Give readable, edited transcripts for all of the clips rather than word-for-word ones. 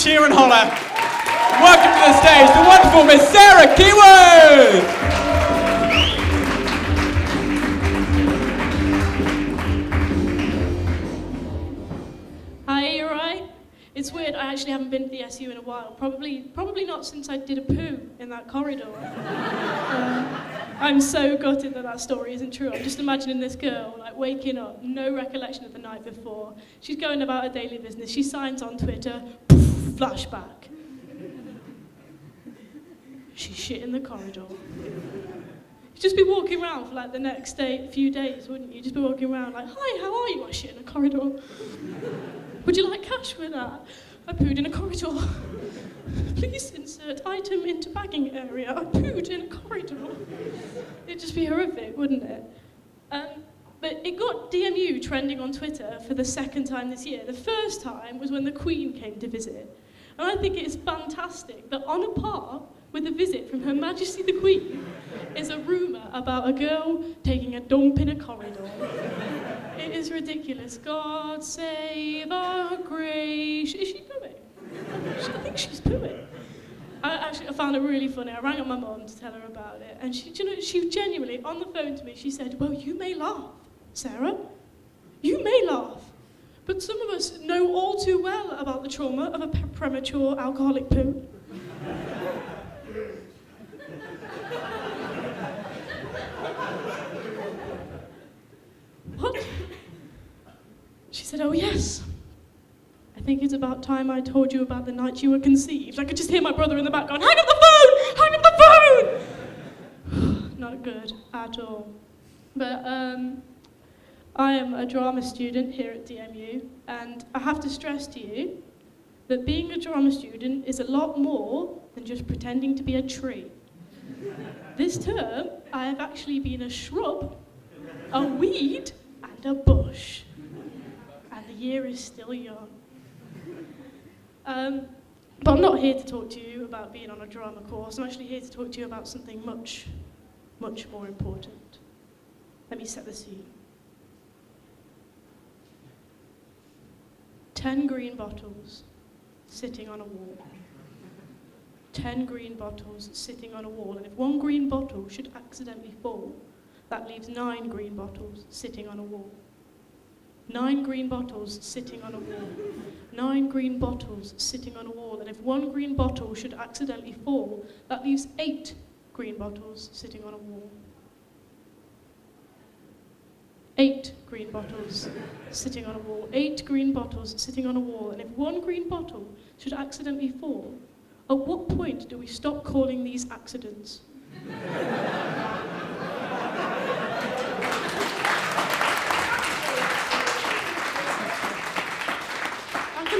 cheer and holler. Welcome to the stage, the wonderful Miss Sarah Keyworth! Hi, you alright? It's weird, I actually haven't been to the SU in a while. Probably not since I did a poo in that corridor. I'm so gutted that story isn't true. I'm just imagining this girl, like, waking up, no recollection of the night before. She's going about her daily business. She signs on Twitter, poof, flashback. She's shit in the corridor. You'd just be walking around for, like, the next few days, wouldn't you? Just be walking around like, hi, how are you? I shit in a corridor. Would you like cash for that? I pooed in a corridor. Please insert item into bagging area. I pooed in a corridor. It'd just be horrific, wouldn't it? But it got DMU trending on Twitter for the second time this year. The first time was when the Queen came to visit. And I think it's fantastic that on a par with a visit from Her Majesty the Queen is a rumour about a girl taking a dump in a corridor. It is ridiculous. God save our Grace. Is she pooing? I think she's pooing. I found it really funny. I rang up my mum to tell her about it, and she genuinely, on the phone to me, she said, well, you may laugh, Sarah. You may laugh. But some of us know all too well about the trauma of a premature alcoholic poo. What? She said, oh yes. I think it's about time I told you about the night you were conceived. I could just hear my brother in the back going, hang up the phone! Hang up the phone! Not good at all. But I am a drama student here at DMU, and I have to stress to you that being a drama student is a lot more than just pretending to be a tree. This term, I have actually been a shrub, a weed, and a bush. And the year is still young. But I'm not here to talk to you about being on a drama course. I'm actually here to talk to you about something much, much more important. Let me set the scene. 10 green bottles sitting on a wall. 10 green bottles sitting on a wall. And if one green bottle should accidentally fall, that leaves 9 green bottles sitting on a wall. 9 green bottles sitting on a wall. 9 green bottles sitting on a wall. And if one green bottle should accidentally fall, that leaves 8 green bottles sitting on a wall. 8 green bottles sitting on a wall. 8 green bottles sitting on a wall. And if one green bottle should accidentally fall, at what point do we stop calling these accidents?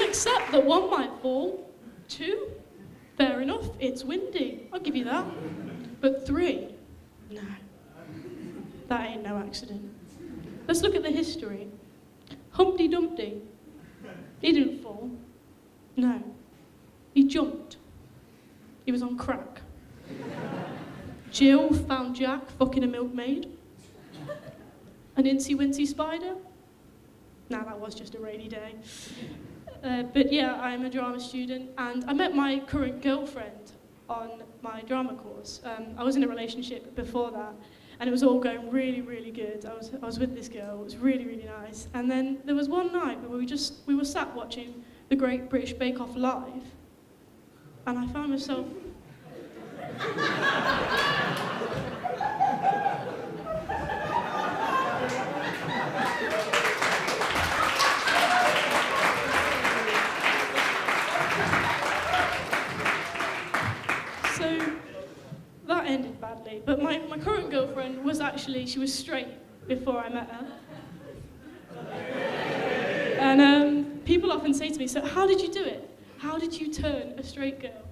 Except that 1 might fall. 2, fair enough, it's windy, I'll give you that. But 3, no, that ain't no accident. Let's look at the history. Humpty Dumpty, he didn't fall. No, he jumped. He was on crack. Jill found Jack fucking a milkmaid. An Incy Wincy spider? Nah, that was just a rainy day. But yeah, I'm a drama student, and I met my current girlfriend on my drama course. I was in a relationship before that, and it was all going really, really good. I was with this girl, it was really, really nice. And then there was one night where we were sat watching the Great British Bake Off live, and I found myself... ended badly, but my current girlfriend was actually, she was straight before I met her. And people often say to me, so how did you do it? How did you turn a straight girl?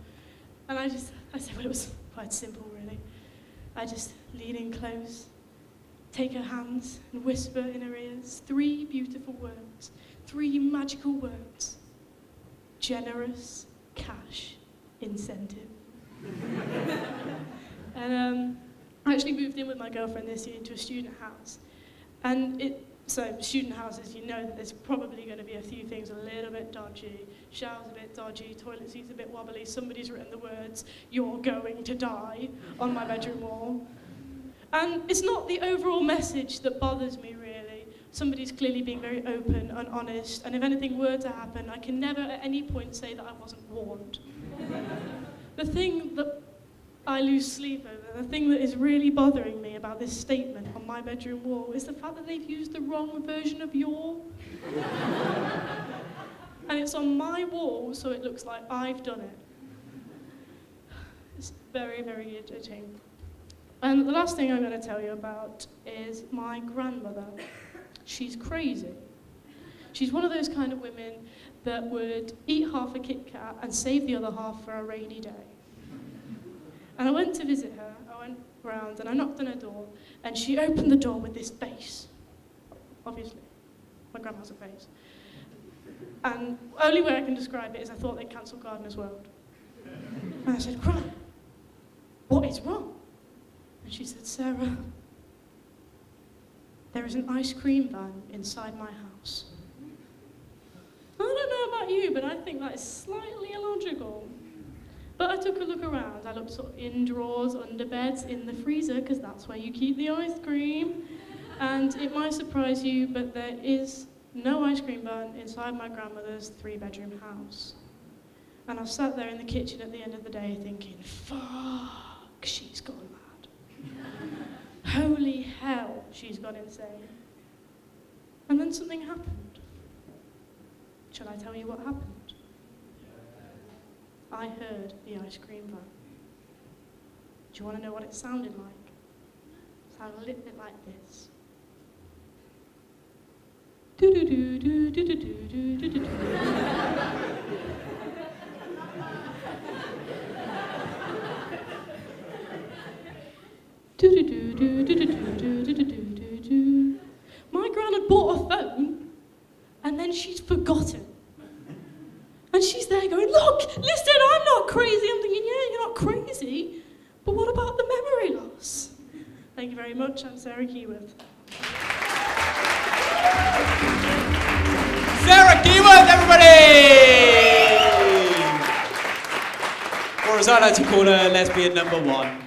And I said, well, it was quite simple, really. I just lean in close, take her hands and whisper in her ears 3 beautiful words, 3 magical words. Generous cash incentive. And I actually moved in with my girlfriend this year into a student house. And So student houses, you know that there's probably going to be a few things a little bit dodgy. Shower's a bit dodgy, toilet seat's a bit wobbly, somebody's written the words, "You're going to die," on my bedroom wall. And it's not the overall message that bothers me, really. Somebody's clearly being very open and honest, and if anything were to happen, I can never at any point say that I wasn't warned. The thing that I lose sleep over, the thing that is really bothering me about this statement on my bedroom wall is the fact that they've used the wrong version of "your." And it's on my wall, so it looks like I've done it. It's very, very irritating. And the last thing I'm going to tell you about is my grandmother. She's crazy. She's one of those kind of women that would eat half a Kit Kat and save the other half for a rainy day. And I went to visit her, I went round and I knocked on her door, and she opened the door with this face. Obviously, my grandma's a face. And only way I can describe it is I thought they'd cancelled Gardener's World. And I said, "Gran, what is wrong?" And she said, "Sarah, there is an ice cream van inside my house." I don't know about you, but I think that is slightly illogical. But I took a look around. I looked sort of in drawers, under beds, in the freezer, because that's where you keep the ice cream. And it might surprise you, but there is no ice cream van inside my grandmother's 3-bedroom house. And I sat there in the kitchen at the end of the day thinking, fuck, she's gone mad. Holy hell, she's gone insane. And then something happened. Shall I tell you what happened? I heard the ice cream van. Do you want to know what it sounded like? It sounded a little bit like this. Do do do do do do do do do do. Do do do do do do do do do do do. My gran had bought a phone, and then she's forgotten. And she's there going, "Look, listen, I'm not crazy." I'm thinking, yeah, you're not crazy, but what about the memory loss? Thank you very much. I'm Sarah Keyworth. Sarah Keyworth, everybody! Or as I like to call her, lesbian number 1.